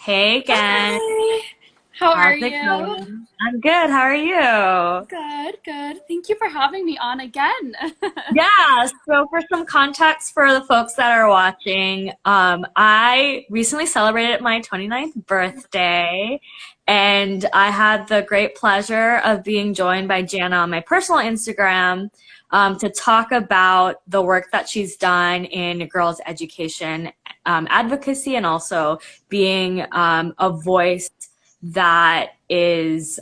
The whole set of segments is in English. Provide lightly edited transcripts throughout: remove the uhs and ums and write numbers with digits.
Hey again. Hi. How are How's it you? going? I'm good. How are you? Good, good. Thank you for having me on again. Yeah, so for some context for the folks that are watching, I recently celebrated my 29th birthday, and I had the great pleasure of being joined by Jana on my personal Instagram to talk about the work that she's done in girls' education advocacy and also being a voice that is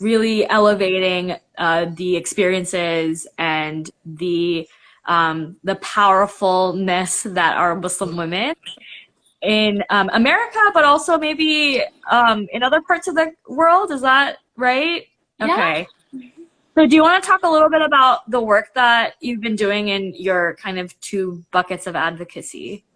really elevating the experiences and the powerfulness that are Muslim women in America, but also maybe in other parts of the world. Is that right? Yeah, Okay. So, do you want to talk a little bit about the work that you've been doing in your kind of two buckets of advocacy?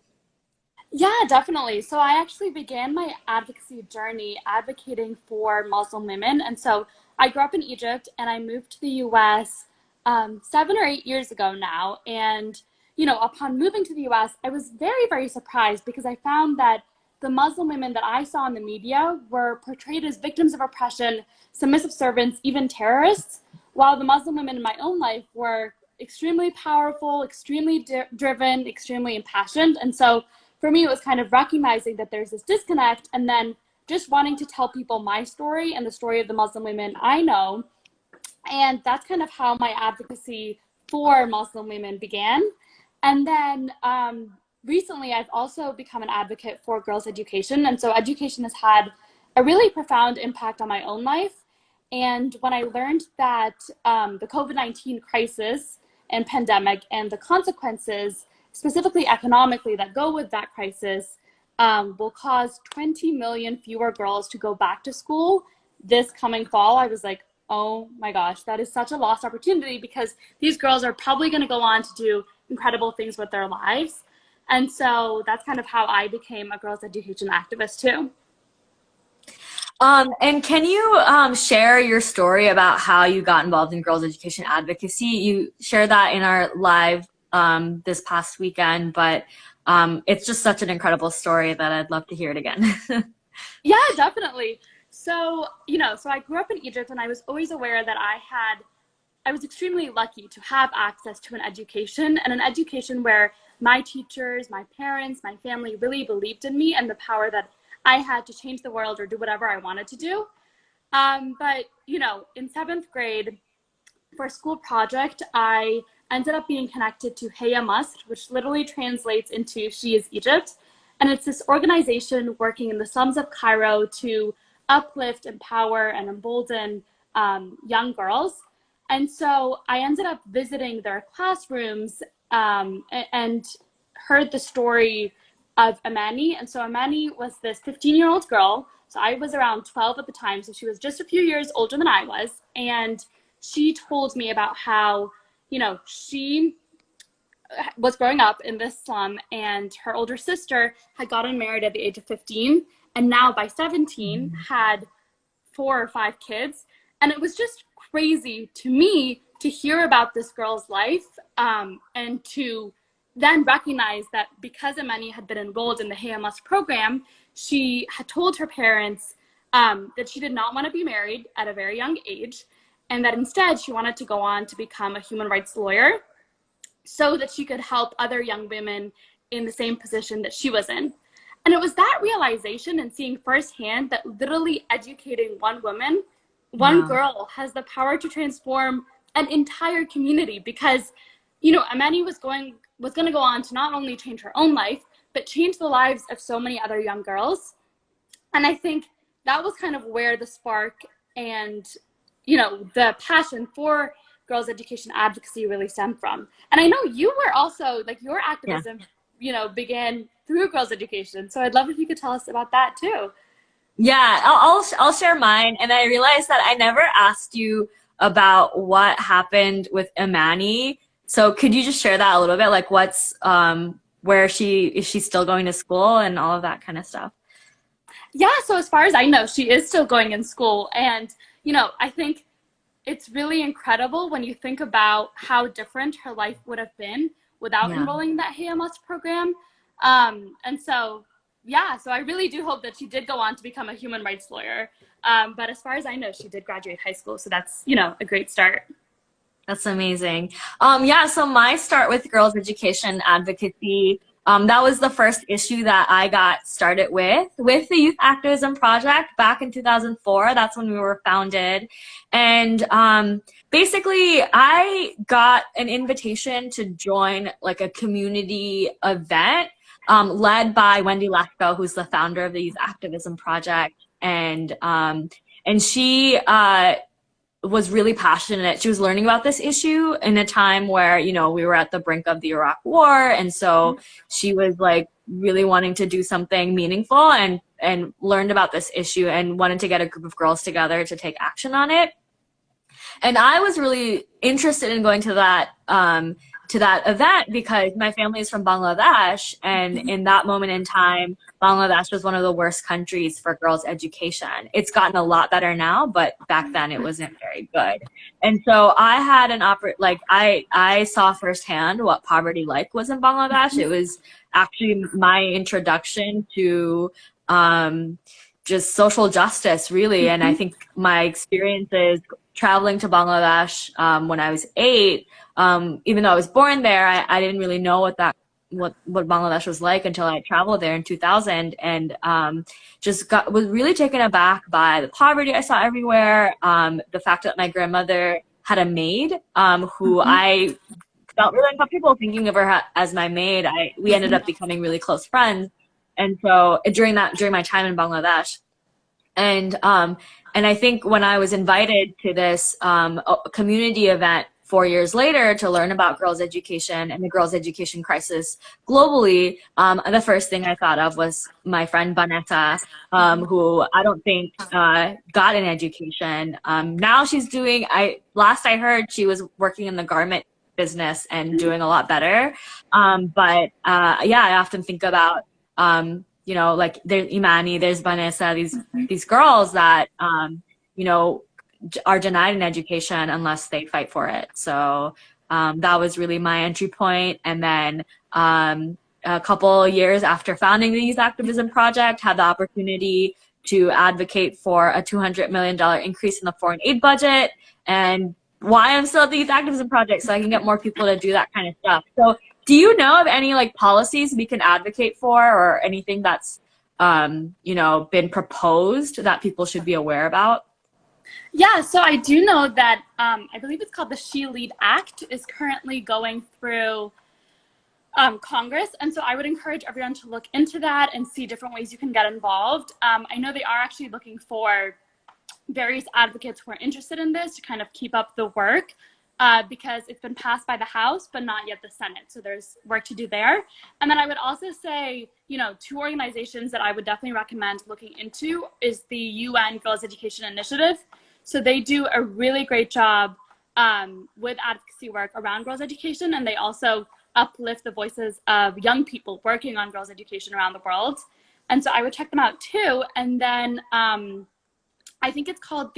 yeah, definitely. So I actually began my advocacy journey advocating for Muslim women. And so I grew up in Egypt and I moved to the US 7 or 8 years ago now. And, upon moving to the US, I was very, very surprised because I found that the Muslim women that I saw in the media were portrayed as victims of oppression, submissive servants, even terrorists, while the Muslim women in my own life were extremely powerful, extremely driven, extremely impassioned. And so for me, it was kind of recognizing that there's this disconnect and then just wanting to tell people my story and the story of the Muslim women I know. And that's kind of how my advocacy for Muslim women began. And then recently, I've also become an advocate for girls' education. And so education has had a really profound impact on my own life. And when I learned that the COVID-19 crisis and pandemic and the consequences, specifically economically, that go with that crisis, will cause 20 million fewer girls to go back to school this coming fall, I was like, oh my gosh, that is such a lost opportunity because these girls are probably going to go on to do incredible things with their lives. And so that's kind of how I became a girls' education activist too. And can you share your story about how you got involved in girls' education advocacy? You shared that in our live this past weekend, but it's just such an incredible story that I'd love to hear it again. Yeah, definitely. So, so I grew up in Egypt and I was always aware that I was extremely lucky to have access to an education and an education where my teachers, my parents, my family really believed in me and the power that I had to change the world or do whatever I wanted to do. But, in seventh grade, for a school project, I ended up being connected to Heya Must, which literally translates into She is Egypt. And it's this organization working in the slums of Cairo to uplift, empower, and embolden young girls. And so I ended up visiting their classrooms and heard the story of Amani. And so Amani was this 15-year-old girl. So I was around 12 at the time. So she was just a few years older than I was. And she told me about how, she was growing up in this slum and her older sister had gotten married at the age of 15 and now by 17 had 4 or 5 kids. And it was just crazy to me to hear about this girl's life and to then recognize that because Amani had been enrolled in the Hey Amos program, she had told her parents that she did not want to be married at a very young age and that instead she wanted to go on to become a human rights lawyer so that she could help other young women in the same position that she was in. And it was that realization and seeing firsthand that literally educating one woman, one Wow. girl, has the power to transform an entire community because, Amani was going to go on to not only change her own life, but change the lives of so many other young girls. And I think that was kind of where the spark and, the passion for girls' education advocacy really stemmed from. And I know you were also, like, your Yeah. activism, began through girls' education. So I'd love if you could tell us about that too. Yeah, I'll share mine. And I realized that I never asked you about what happened with Imani. So could you just share that a little bit? Like what's where she is she still going to school and all of that kind of stuff? Yeah, so as far as I know, she is still going in school. And, I think it's really incredible when you think about how different her life would have been without Yeah. enrolling in that HAMS program. And so, yeah, so I really do hope that she did go on to become a human rights lawyer. But as far as I know, she did graduate high school, so that's, a great start. That's amazing. Yeah, so my start with girls' education advocacy, that was the first issue that I got started with the Youth Activism Project back in 2004. That's when we were founded. And basically, I got an invitation to join like a community event led by Wendy Lashko, who's the founder of the Youth Activism Project. And she was really passionate. She was learning about this issue in a time where, we were at the brink of the Iraq War. And so she was like really wanting to do something meaningful and learned about this issue and wanted to get a group of girls together to take action on it. And I was really interested in going to that event because my family is from Bangladesh, and in that moment in time, Bangladesh was one of the worst countries for girls' education. It's gotten a lot better now, but back then it wasn't very good. And so I had I saw firsthand what poverty was in Bangladesh. It was actually my introduction to just social justice, really. And I think my experiences traveling to Bangladesh when I was 8, even though I was born there, I didn't really know what Bangladesh was like until I traveled there in 2000, and was really taken aback by the poverty I saw everywhere. The fact that my grandmother had a maid who I felt really uncomfortable thinking of her as my maid. We ended up becoming really close friends, and so during my time in Bangladesh, and I think when I was invited to this community event 4 years later to learn about girls' education and the girls' education crisis globally, the first thing I thought of was my friend Vanessa, who I don't think got an education. Now she's last I heard, she was working in the garment business and doing a lot better. But I often think about like there's Imani, there's Vanessa, these girls that are denied an education unless they fight for it. So that was really my entry point. And then a couple years after founding the Youth Activism Project, had the opportunity to advocate for a $200 million increase in the foreign aid budget, and why I'm still at the Youth Activism Project, so I can get more people to do that kind of stuff. So do you know of any policies we can advocate for, or anything that's been proposed that people should be aware about? Yeah, so I do know that I believe it's called the She Lead Act is currently going through Congress. And so I would encourage everyone to look into that and see different ways you can get involved. I know they are actually looking for various advocates who are interested in this to kind of keep up the work because it's been passed by the House, but not yet the Senate. So there's work to do there. And then I would also say, 2 organizations that I would definitely recommend looking into is the UN Girls Education Initiative. So they do a really great job with advocacy work around girls' education, and they also uplift the voices of young people working on girls' education around the world. And so I would check them out too. And then I think it's called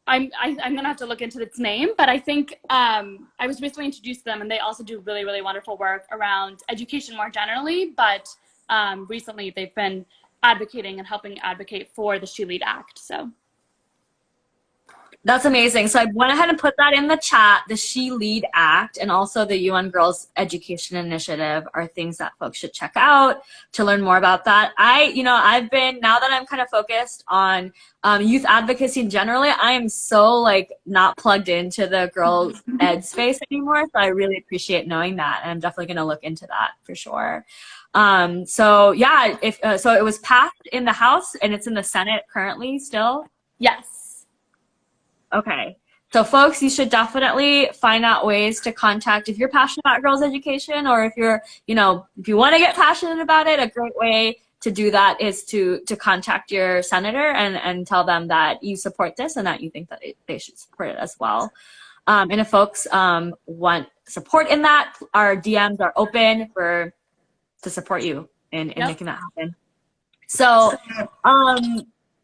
I'm gonna have to look into its name, but I think I was recently introduced to them, and they also do really, really wonderful work around education more generally. But recently they've been advocating and helping advocate for the She Lead Act. So. That's amazing. So I went ahead and put that in the chat. The She Lead Act and also the UN Girls Education Initiative are things that folks should check out to learn more about that. I've been, now that I'm kind of focused on youth advocacy generally, I am so not plugged into the girls ed space anymore. So I really appreciate knowing that. And I'm definitely going to look into that for sure. So yeah, so it was passed in the House and it's in the Senate currently still? Yes. Okay. So folks, you should definitely find out ways to contact if you're passionate about girls' education, or if you're, if you want to get passionate about it, a great way to do that is to contact your senator and tell them that you support this and that you think that they should support it as well. And if folks want support in that, our DMs are open to support you in making that happen. So,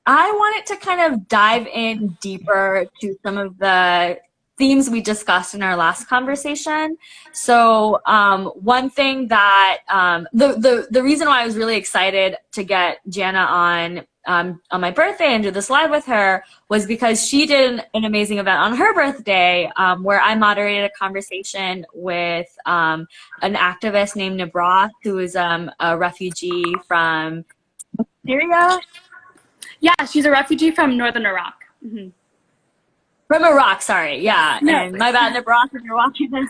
I wanted to kind of dive in deeper to some of the themes we discussed in our last conversation. So one thing that the reason why I was really excited to get Jana on my birthday and do this live with her was because she did an amazing event on her birthday where I moderated a conversation with an activist named Nabroth, who is a refugee from Syria. Yeah, she's a refugee from northern Iraq. Mm-hmm. From Iraq, sorry. Yeah. No. And my bad, Nebraska, if you're watching this.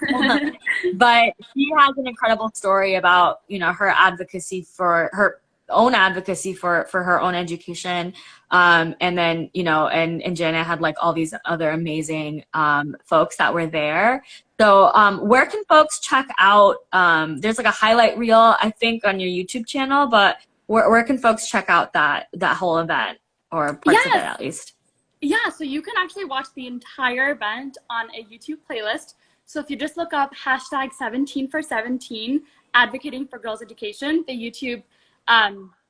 But she has an incredible story about, her advocacy for her own advocacy for her own education. And then, and Jana had like all these other amazing folks that were there. So where can folks check out, there's like a highlight reel, I think, on your YouTube channel, but where can folks check out that whole event or parts of it at least? Yeah, so you can actually watch the entire event on a YouTube playlist. So if you just look up hashtag 17 for 17, advocating for girls' education, the YouTube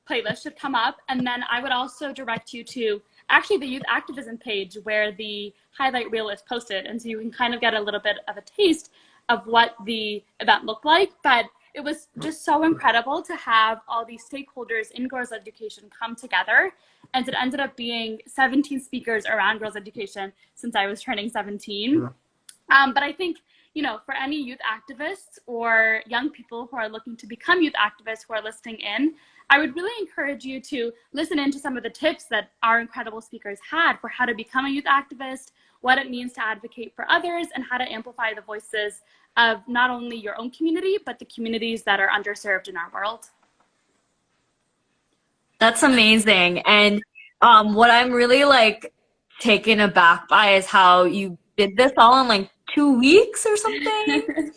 playlist should come up. And then I would also direct you to actually the Youth Activism page where the highlight reel is posted. And so you can kind of get a little bit of a taste of what the event looked like. But it was just so incredible to have all these stakeholders in girls' education come together. And it ended up being 17 speakers around girls' education since I was turning 17. But I think, for any youth activists or young people who are looking to become youth activists who are listening in, I would really encourage you to listen into some of the tips that our incredible speakers had for how to become a youth activist, what it means to advocate for others, and how to amplify the voices of not only your own community, but the communities that are underserved in our world. That's amazing. And what I'm really like taken aback by is how you did this all in like 2 weeks or something.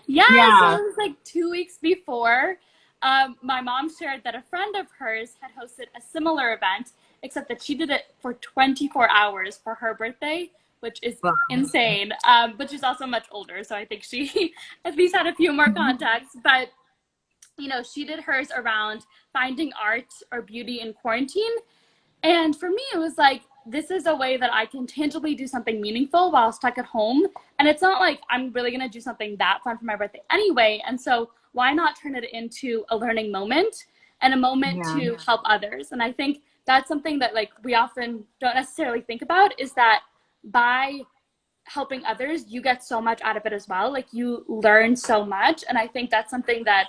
Yeah, so it was like 2 weeks before. My mom shared that a friend of hers had hosted a similar event, except that she did it for 24 hours for her birthday, which is insane. But she's also much older, so I think she at least had a few more contacts. But she did hers around finding art or beauty in quarantine. And for me, it was like, this is a way that I can tangibly do something meaningful while stuck at home. And it's not like I'm really going to do something that fun for my birthday anyway. And so why not turn it into a learning moment and a moment to help others? And I think that's something that like we often don't necessarily think about, is that by helping others, you get so much out of it as well. Like you learn so much. And I think that's something that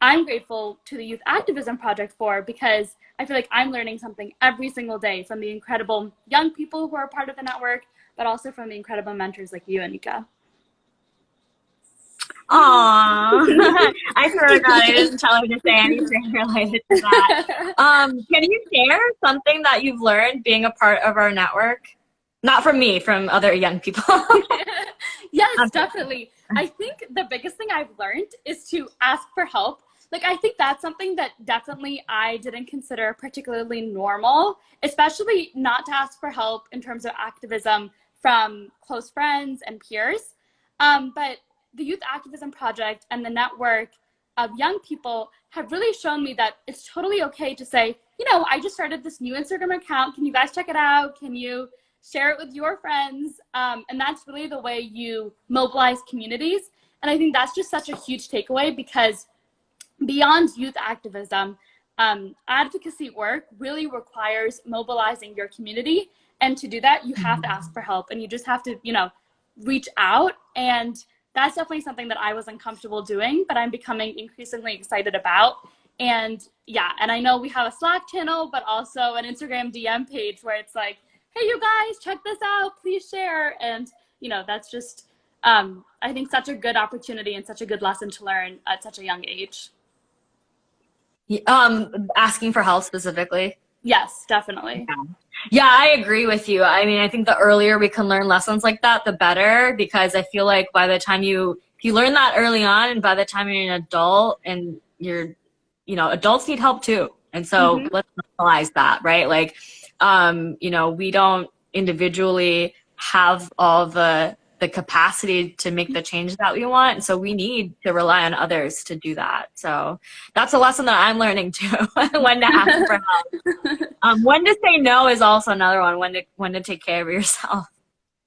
I'm grateful to the Youth Activism Project for, because I feel like I'm learning something every single day from the incredible young people who are part of the network, but also from the incredible mentors like you, Anika. Aww. I swear to God, I didn't tell her to say anything related to that. Can you share something that you've learned being a part of our network? Not from me, from other young people. Yes, definitely. I think the biggest thing I've learned is to ask for help. Like, I think that's something that definitely I didn't consider particularly normal, especially not to ask for help in terms of activism from close friends and peers. But the Youth Activism Project and the network of young people have really shown me that it's totally okay to say, I just started this new Instagram account. Can you guys check it out? Can you share it with your friends? And that's really the way you mobilize communities. And I think that's just such a huge takeaway, because beyond youth activism, advocacy work really requires mobilizing your community. And to do that, you have to ask for help, and you just have to, reach out. And that's definitely something that I was uncomfortable doing, but I'm becoming increasingly excited about. And and I know we have a Slack channel, but also an Instagram DM page where it's like, hey, you guys, check this out, please share. And, that's just, I think, such a good opportunity and such a good lesson to learn at such a young age. Asking for help specifically. Yes, definitely. Yeah, I agree with you. I mean, I think the earlier we can learn lessons like that, the better, because I feel like by the time if you learn that early on, and by the time you're an adult, and adults need help too. And so let's normalize that, right? Like, we don't individually have all the capacity to make the change that we want. And so we need to rely on others to do that. So that's a lesson that I'm learning too, when to ask for help. When to say no is also another one, when to take care of yourself.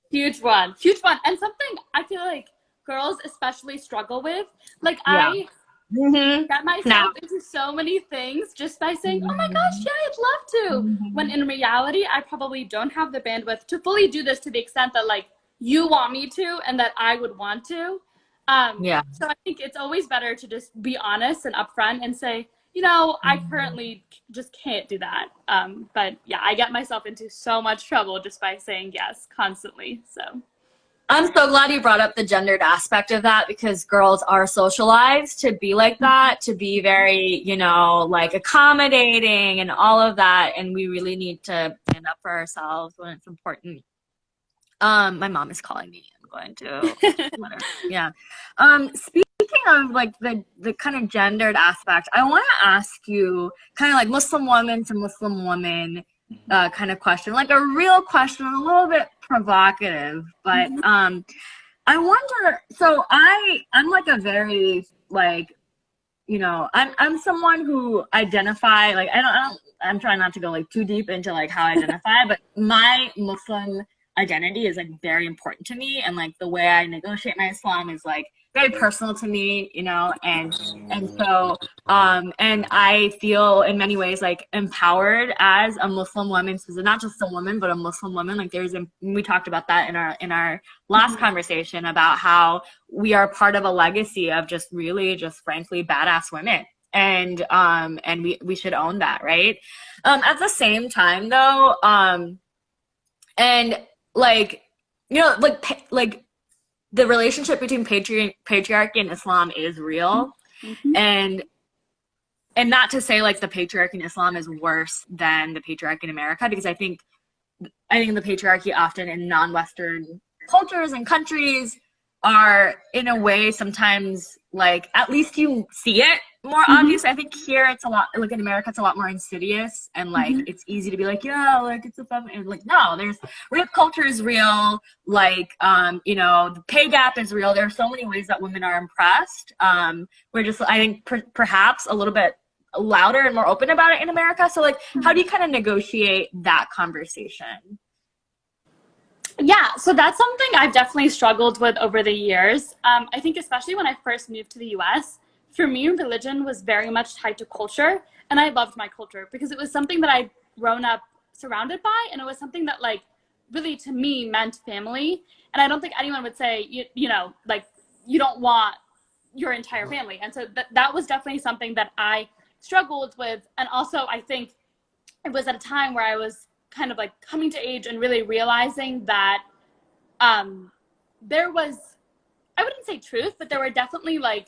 Huge one, huge one. And something I feel like girls especially struggle with. Like Yeah. I Mm-hmm. get Now. myself into so many things just by saying, oh my gosh, Mm-hmm. yeah, I'd love to. When in reality, I probably don't have the bandwidth to fully do this to the extent that like you want me to and that I would want to. Yeah. So I think it's always better to just be honest and upfront and say, you know, I currently just can't do that. But yeah, I get myself into so much trouble just by saying yes constantly. So. I'm so glad you brought up the gendered aspect of that because girls are socialized to be like that, to be very, like accommodating and all of that. And we really need to stand up for ourselves when it's important. My mom is calling me. I'm going to let her. Yeah. Speaking of like the kind of gendered aspect, I want to ask you kind of like Muslim woman to Muslim woman kind of question, like a real question, a little bit provocative, but I wonder. So I'm like a very like I'm someone who identify like I'm trying not to go like too deep into like how I identify, but my Muslim identity is like very important to me, and like the way I negotiate my Islam is like very personal to me, and so and I feel in many ways like empowered as a Muslim woman, so not just a woman but a Muslim woman. Like we talked about that in our last conversation about how we are part of a legacy of just really just frankly badass women, and we should own that, right? At the same time though, and like like the relationship between patriarchy and Islam is real, Mm-hmm. and not to say like the patriarchy in Islam is worse than the patriarchy in America, because I think the patriarchy often in non-Western cultures and countries are in a way sometimes like at least you see it more Mm-hmm. obvious. I think here it's a lot like in America it's a lot more insidious, and like Mm-hmm. it's easy to be like, yeah, like it's a feminine, like no, there's rape culture is real, like the pay gap is real. There are so many ways that women are oppressed. We're just I think perhaps a little bit louder and more open about it in America. So like how do you kind of negotiate that conversation? Yeah, so that's something I've definitely struggled with over the years. I think especially when I first moved to the US, for me, religion was very much tied to culture, and I loved my culture because it was something that I'd grown up surrounded by, and it was something that like really to me meant family. And I don't think anyone would say like you don't want your entire family. And so that was definitely something that I struggled with. And also I think it was at a time where I was kind of like coming to age and really realizing that there was, I wouldn't say truth, but there were definitely like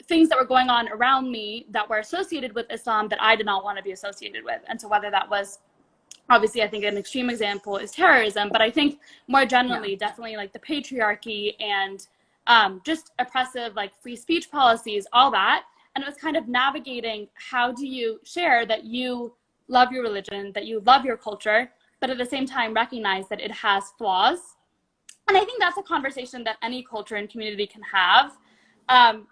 things that were going on around me that were associated with Islam that I did not want to be associated with. And so whether that was obviously, I think an extreme example is terrorism, but I think more generally, definitely like the patriarchy and just oppressive like free speech policies, all that. And it was kind of navigating how do you share that you love your religion, that you love your culture, but at the same time recognize that it has flaws. And I think that's a conversation that any culture and community can have.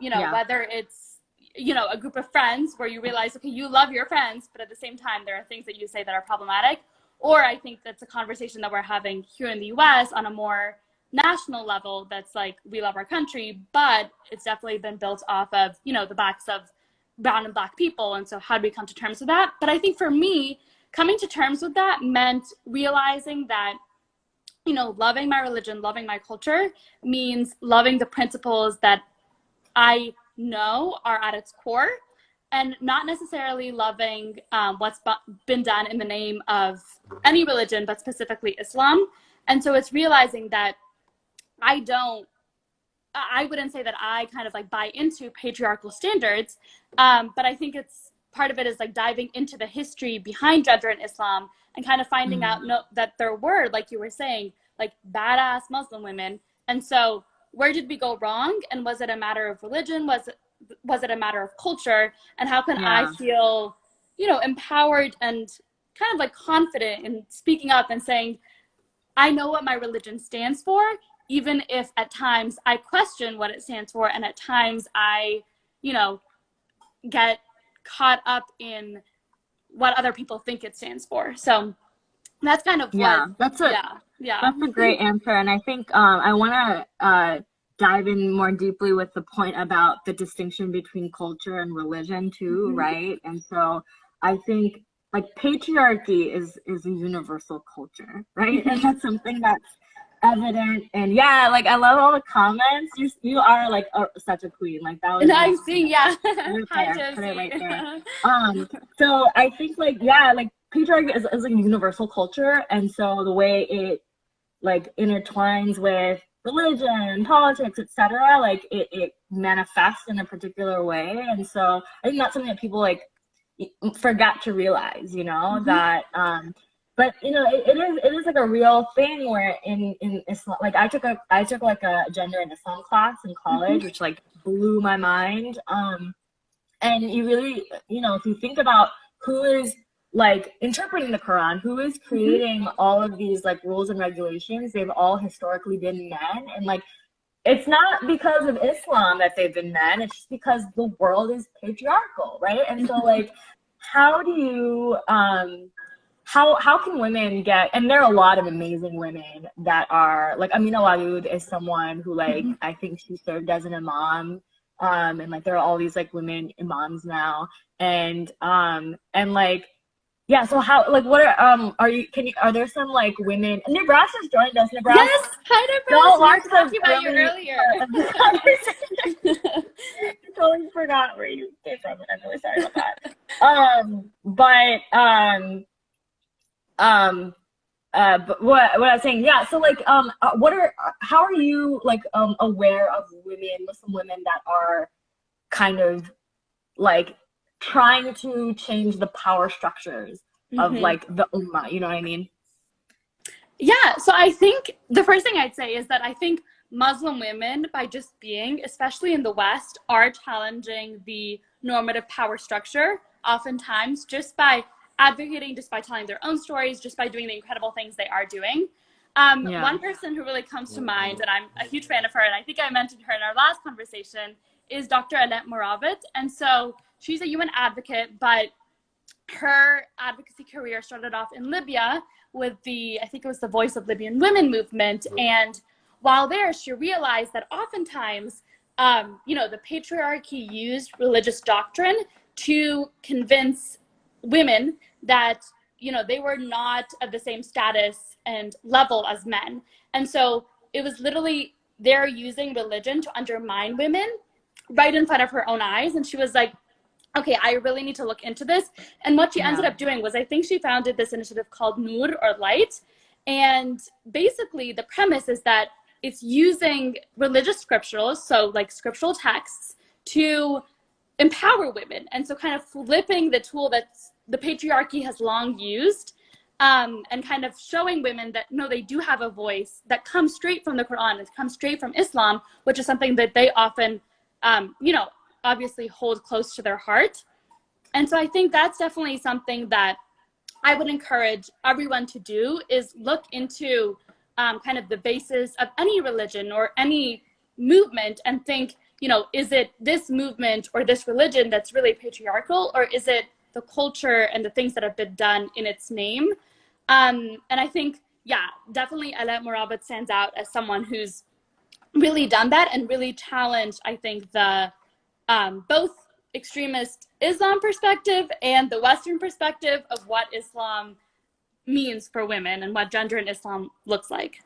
Yeah. Whether it's a group of friends where you realize, okay, you love your friends, but at the same time there are things that you say that are problematic. Or I think that's a conversation that we're having here in the US on a more national level that's like, we love our country, but it's definitely been built off of the backs of brown and black people. And so how do we come to terms with that? But I think for me, coming to terms with that meant realizing that loving my religion, loving my culture means loving the principles that I know are at its core, and not necessarily loving what's been done in the name of any religion, but specifically Islam. And so it's realizing that I wouldn't say that I kind of like buy into patriarchal standards, but I think it's part of it is like diving into the history behind gender in Islam and kind of finding out that there were, like you were saying, like badass Muslim women. And so where did we go wrong? And was it a matter of religion? Was it a matter of culture? And how can I feel, empowered and kind of like confident in speaking up and saying, I know what my religion stands for, even if at times I question what it stands for, and at times I, get caught up in what other people think it stands for. So that's kind of Yeah, what, that's yeah. Yeah. That's a great answer, and I think I want to dive in more deeply with the point about the distinction between culture and religion too, Hmm. right? And so I think like patriarchy is a universal culture, right? And Hmm. that's something that's evident. And yeah, like I love all the comments. You are like such a queen. Like that was And just I'm seeing, yeah. put it Hi, there, put it Josie. right there. So I think like yeah, like patriarchy is like a universal culture, and so the way it like intertwines with religion, politics, etc. Like it manifests in a particular way, and so I think that's something that people like forget to realize, you know, Hmm. that but you know it is like a real thing where in Islam, like I took like a gender and Islam class in Hmm. college, which like blew my mind. And you really, you know, if you think about who is like interpreting the Quran, who is Hmm. creating all of these like rules and regulations, they've all historically been men. And like, it's not because of Islam that they've been men, it's just because the world is patriarchal, right? And so, like, how do you, how can women get, and there are a lot of amazing women that are like Amina Waloud is someone who like Hmm. I think she served as an imam, and like there are all these like women imams now, and like yeah, so how like what are you can you are there some like women, Nebraska's joined us. Nebraska, Yes. Hi, don't Nebraska. We watch were the talking about you early earlier. of the conversation. I totally forgot where you came from. I'm really sorry about that. But um but what I was saying, yeah. So like, what are how are you like aware of women, Muslim women that are kind of like trying to change the power structures of Hmm. like the ummah? You know what I mean? Yeah, so I think the first thing I'd say is that I think Muslim women, by just being, especially in the West, are challenging the normative power structure, oftentimes just by advocating, just by telling their own stories, just by doing the incredible things they are doing. Yeah. One person who really comes to mind, and I'm a huge fan of her, and I think I mentioned her in our last conversation, is Dr. Alet Moravit. And so she's a UN advocate, but her advocacy career started off in Libya with I think it was the Voice of Libyan Women movement. And while there, she realized that oftentimes, the patriarchy used religious doctrine to convince women that, they were not of the same status and level as men. And so it was literally they're using religion to undermine women right in front of her own eyes. And she was like, okay, I really need to look into this. And what she ended Yeah. up doing was I think she founded this initiative called Nur or Light. And basically, the premise is that it's using religious scriptures, so like scriptural texts, to empower women. And so, kind of flipping the tool that the patriarchy has long used, and kind of showing women that no, they do have a voice that comes straight from the Quran, it comes straight from Islam, which is something that they often, obviously hold close to their heart. And so I think that's definitely something that I would encourage everyone to do is look into, kind of the basis of any religion or any movement and think, is it this movement or this religion that's really patriarchal, or is it the culture and the things that have been done in its name? And I think, yeah, definitely Alet Morabat stands out as someone who's really done that and really challenged, I think, the both extremist Islam perspective and the Western perspective of what Islam means for women and what gender in Islam looks like.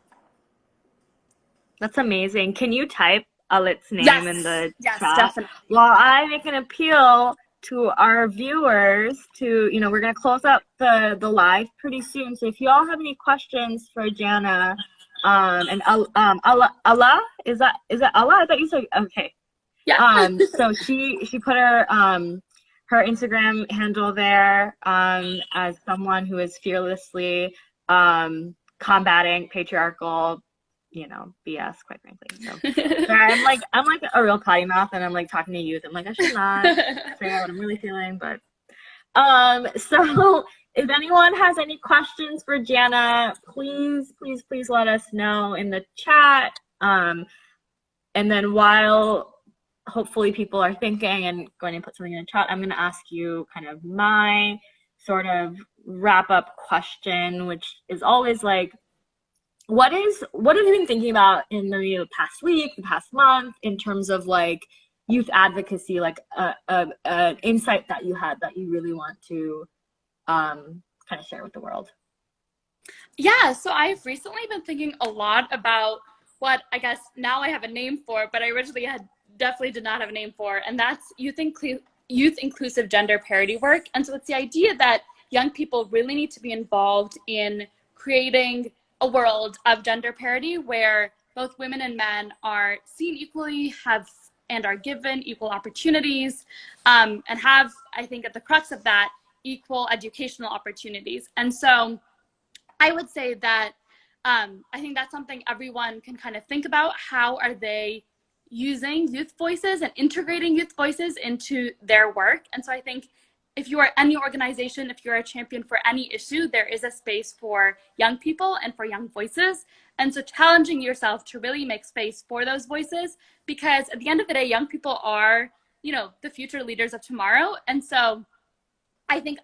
That's amazing. Can you type Alit's name in Yes, the yes, chat definitely. while I make an appeal to our viewers to, you know, we're gonna close up the live pretty soon. So if you all have any questions for Jana, and Allah, is that Allah? I thought you said okay. Yeah. So she put her Instagram handle there as someone who is fearlessly combating patriarchal, you know, BS, quite frankly. So sorry, I'm like a real potty mouth, and I'm like talking to youth. I'm like I should not say what I'm really feeling, but so if anyone has any questions for Jana, please let us know in the chat. And then while hopefully people are thinking and going to put something in the chat, I'm going to ask you kind of my sort of wrap up question, which is always like, what have you been thinking about in the past week, the past month, in terms of like youth advocacy, like an insight that you had that you really want to kind of share with the world? Yeah, so I've recently been thinking a lot about what I guess now I have a name for, but I originally had definitely did not have a name for, and that's youth inclusive gender parity work. And so it's the idea that young people really need to be involved in creating a world of gender parity where both women and men are seen equally, have and are given equal opportunities, and have, I think, at the crux of that, equal educational opportunities. And so I would say that I think that's something everyone can kind of think about. How are they using youth voices and integrating youth voices into their work? And so I think if you are any organization, if you're a champion for any issue, there is a space for young people and for young voices. And so challenging yourself to really make space for those voices, because at the end of the day, young people are, the future leaders of tomorrow. And so I think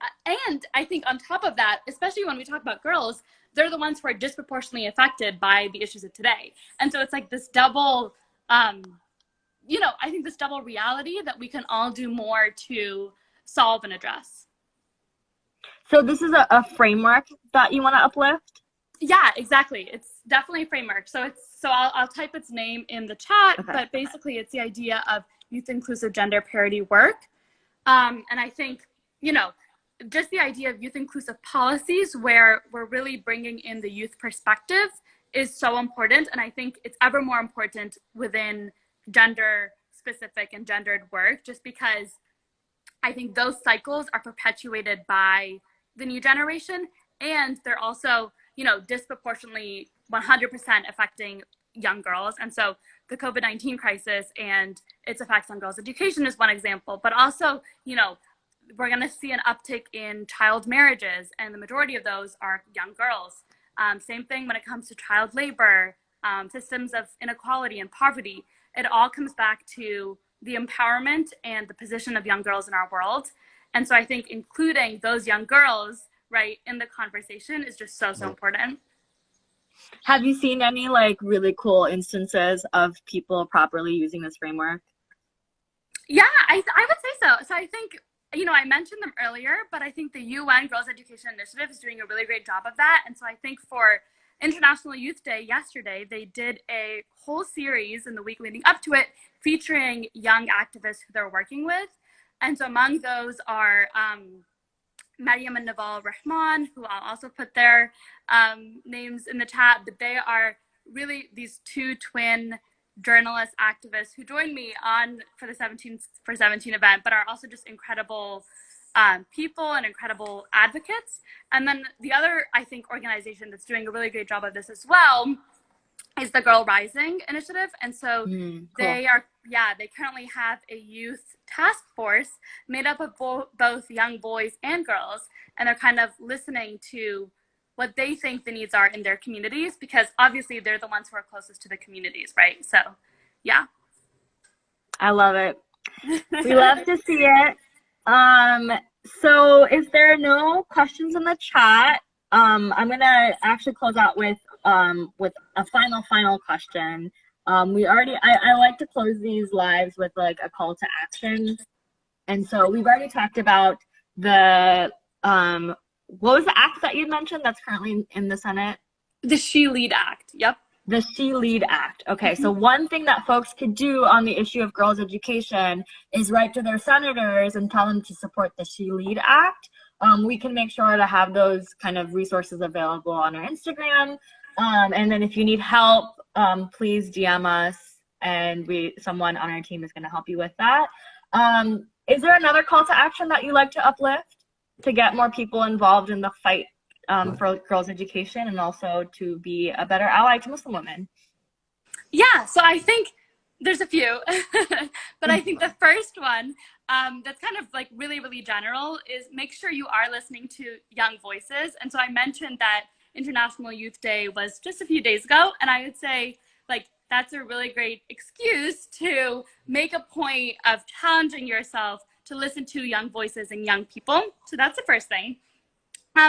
on top of that, especially when we talk about girls, they're the ones who are disproportionately affected by the issues of today. And so it's like this double, I think this double reality that we can all do more to solve and address. So this is a framework that you want to uplift? Yeah, exactly. It's definitely a framework. So I'll type its name in the chat, Okay. but basically it's the idea of youth inclusive gender parity work. And I think, just the idea of youth inclusive policies where we're really bringing in the youth perspective is so important. And I think it's ever more important within gender specific and gendered work, just because I think those cycles are perpetuated by the new generation. And they're also, disproportionately 100% affecting young girls. And so the COVID-19 crisis and its effects on girls' education is one example, but also, we're going to see an uptick in child marriages, and the majority of those are young girls. Same thing when it comes to child labor, systems of inequality and poverty. It all comes back to the empowerment and the position of young girls in our world. And so I think including those young girls, right, in the conversation is just so important. Have you seen any like really cool instances of people properly using this framework? Yeah, I would say so. So I think, I mentioned them earlier, but I think the UN Girls Education Initiative is doing a really great job of that. And so I think for International Youth Day yesterday, they did a whole series in the week leading up to it featuring young activists who they're working with. And so among those are Mariam and Naval Rahman, who I'll also put their names in the chat, but they are really these two twin journalist activists who joined me for the 17 event, but are also just incredible people and incredible advocates. And then the other, I think, organization that's doing a really great job of this as well is the Girl Rising Initiative. And so Cool. they currently have a youth task force made up of both young boys and girls. And they're kind of listening to what they think the needs are in their communities, because obviously they're the ones who are closest to the communities, right? So, yeah. I love it. We love to see it. So if there are no questions in the chat, I'm gonna actually close out with a final question. I like to close these lives with like a call to action. And so we've already talked about the what was the act that you mentioned that's currently in the Senate? The She Lead Act. Yep. The She Lead Act. Okay, so one thing that folks could do on the issue of girls' education is write to their senators and tell them to support the She Lead Act. We can make sure to have those kind of resources available on our Instagram. And then if you need help, please DM us, and someone on our team is going to help you with that. Is there another call to action that you like to uplift to get more people involved in the fight for girls' education and also to be a better ally to Muslim women? Yeah, so I think there's a few, but I think the first one that's kind of like really, really general is make sure you are listening to young voices. And so I mentioned that International Youth Day was just a few days ago, and I would say like that's a really great excuse to make a point of challenging yourself to listen to young voices and young people. So that's the first thing.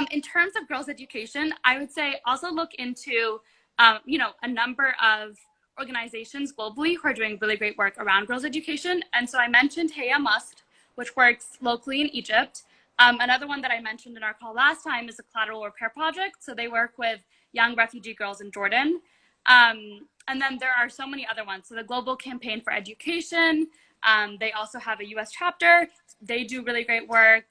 In terms of girls' education, I would say also look into a number of organizations globally who are doing really great work around girls' education. And so I mentioned Heya Must, which works locally in Egypt. Another one that I mentioned in our call last time is the Collateral Repair Project. So they work with young refugee girls in Jordan. And then there are so many other ones. So the Global Campaign for Education, they also have a US chapter. They do really great work.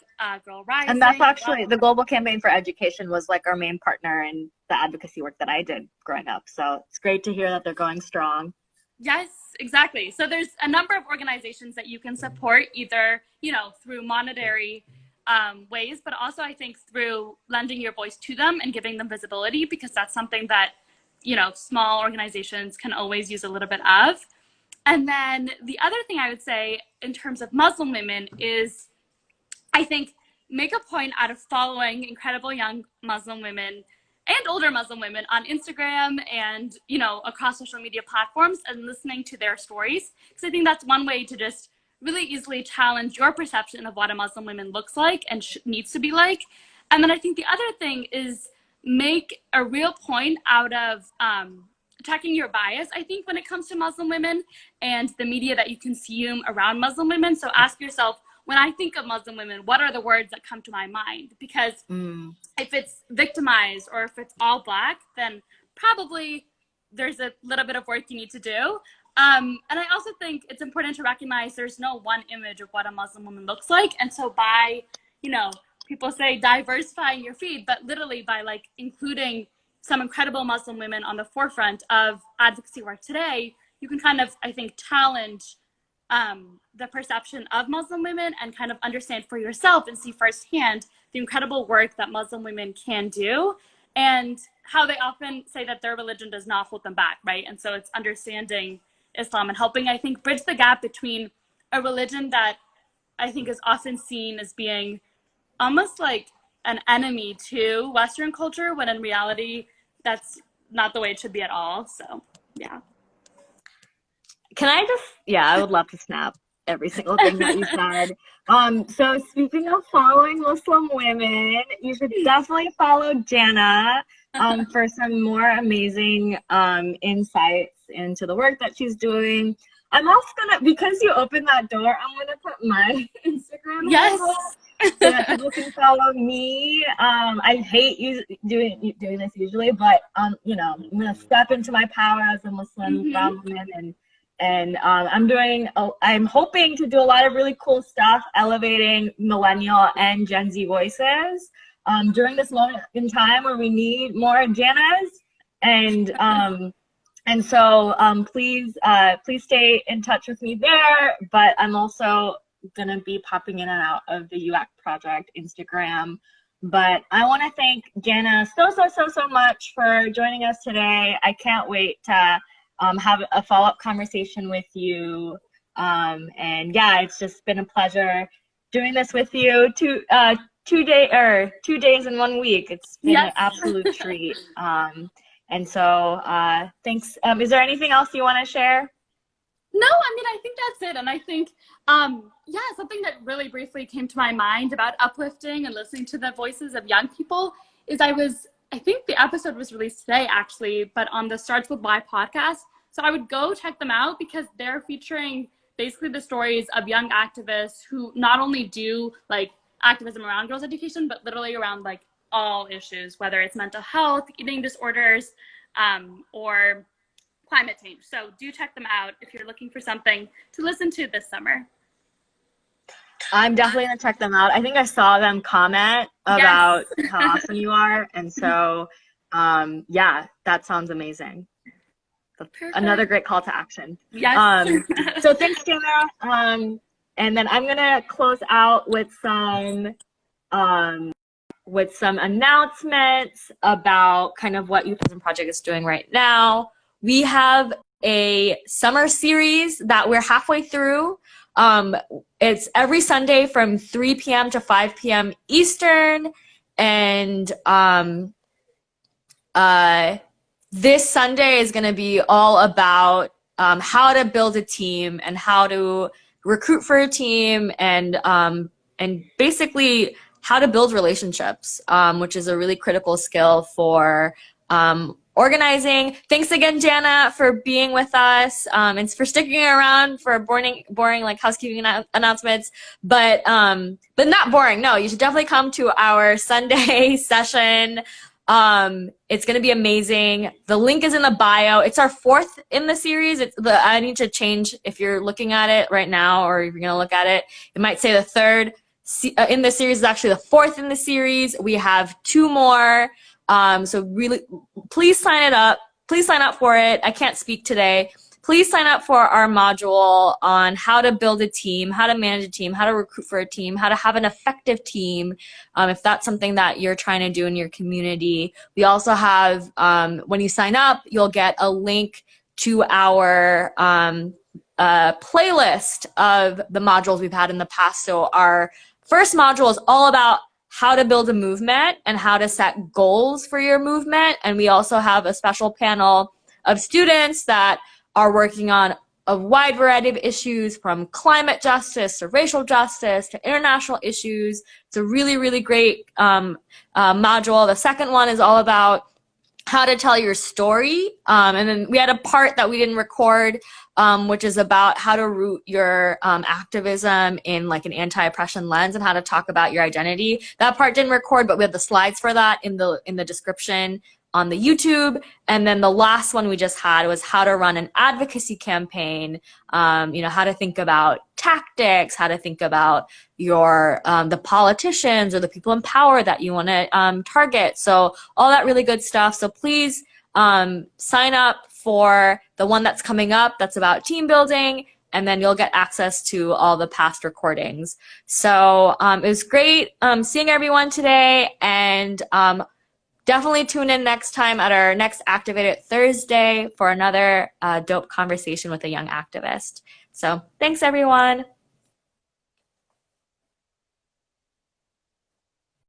Girl Rising. And that's actually, the Global Campaign for Education was like our main partner in the advocacy work that I did growing up. So it's great to hear that they're going strong. Yes, exactly. So there's a number of organizations that you can support either, through monetary ways, but also I think through lending your voice to them and giving them visibility, because that's something that, small organizations can always use a little bit of. And then the other thing I would say in terms of Muslim women is, I think, make a point out of following incredible young Muslim women and older Muslim women on Instagram and, across social media platforms and listening to their stories. Because I think that's one way to just really easily challenge your perception of what a Muslim woman looks like and needs to be like. And then I think the other thing is make a real point out of checking your bias, I think, when it comes to Muslim women and the media that you consume around Muslim women. So ask yourself, when I think of Muslim women, what are the words that come to my mind? Because if it's victimized or if it's all Black, then probably there's a little bit of work you need to do. And I also think it's important to recognize there's no one image of what a Muslim woman looks like. And so by, people say diversifying your feed, but literally by including some incredible Muslim women on the forefront of advocacy work today, you can kind of, I think, challenge the perception of Muslim women and kind of understand for yourself and see firsthand the incredible work that Muslim women can do and how they often say that their religion does not hold them back, right? And so it's understanding Islam and helping, I think, bridge the gap between a religion that I think is often seen as being almost like an enemy to Western culture, when in reality, that's not the way it should be at all. So, yeah. I would love to snap every single thing that you said. So speaking of following Muslim women, you should definitely follow Jana for some more amazing insights into the work that she's doing. I'm also because you opened that door, I'm gonna put my Instagram handle so that people can follow me. I hate doing this usually, but I'm gonna step into my power as a Muslim brown woman, and I'm hoping to do a lot of really cool stuff, elevating millennial and Gen Z voices during this moment in time where we need more Janas. And so please stay in touch with me there. But I'm also gonna be popping in and out of the UAC Project Instagram. But I want to thank Jana so much for joining us today. I can't wait to have a follow-up conversation with you. And yeah, it's just been a pleasure doing this with you. 2 days in 1 week. It's been an absolute treat. And so thanks. Is there anything else you want to share? No, I think that's it. And I think, something that really briefly came to my mind about uplifting and listening to the voices of young people is I think the episode was released today, actually, but on the Starts With Why podcast. So I would go check them out because they're featuring basically the stories of young activists who not only do activism around girls' education, but literally around all issues, whether it's mental health, eating disorders, or climate change. So do check them out if you're looking for something to listen to this summer. I'm definitely going to check them out. I think I saw them comment about how awesome you are. And so, that sounds amazing. Perfect. Another great call to action. Yes. So thanks, Jana. And then I'm going to close out with some announcements about kind of what Activism Project is doing right now. We have a summer series that we're halfway through. It's every Sunday from 3 p.m. to 5 p.m. Eastern. And this Sunday is going to be all about how to build a team and how to recruit for a team and basically how to build relationships, which is a really critical skill for organizing. Thanks again, Jana, for being with us and for sticking around for boring like housekeeping announcements. But not boring. No, you should definitely come to our Sunday session. It's going to be amazing. The link is in the bio. It's our 4th in the series. I need to change if you're looking at it right now, or if you're going to look at it, it might say the 3rd in the series is actually the 4th in the series. We have 2 more. So really, please sign it up. Please sign up for it. I can't speak today. Please sign up for our module on how to build a team, how to manage a team, how to recruit for a team, how to have an effective team, if that's something that you're trying to do in your community. We also have, when you sign up, you'll get a link to our playlist of the modules we've had in the past. So our first module is all about how to build a movement and how to set goals for your movement. And we also have a special panel of students that are working on a wide variety of issues, from climate justice to racial justice to international issues. It's a really, really great module. The second one is all about how to tell your story. And then we had a part that we didn't record, which is about how to root your activism in like an anti-oppression lens and how to talk about your identity. That part didn't record, but we have the slides for that in the description on the YouTube. And then the last one we just had was how to run an advocacy campaign, how to think about tactics, how to think about your the politicians or the people in power that you want to target. So all that really good stuff. So please sign up for the one that's coming up that's about team building, and then you'll get access to all the past recordings. So it was great seeing everyone today, and definitely tune in next time at our next Activated Thursday for another dope conversation with a young activist. So thanks, everyone.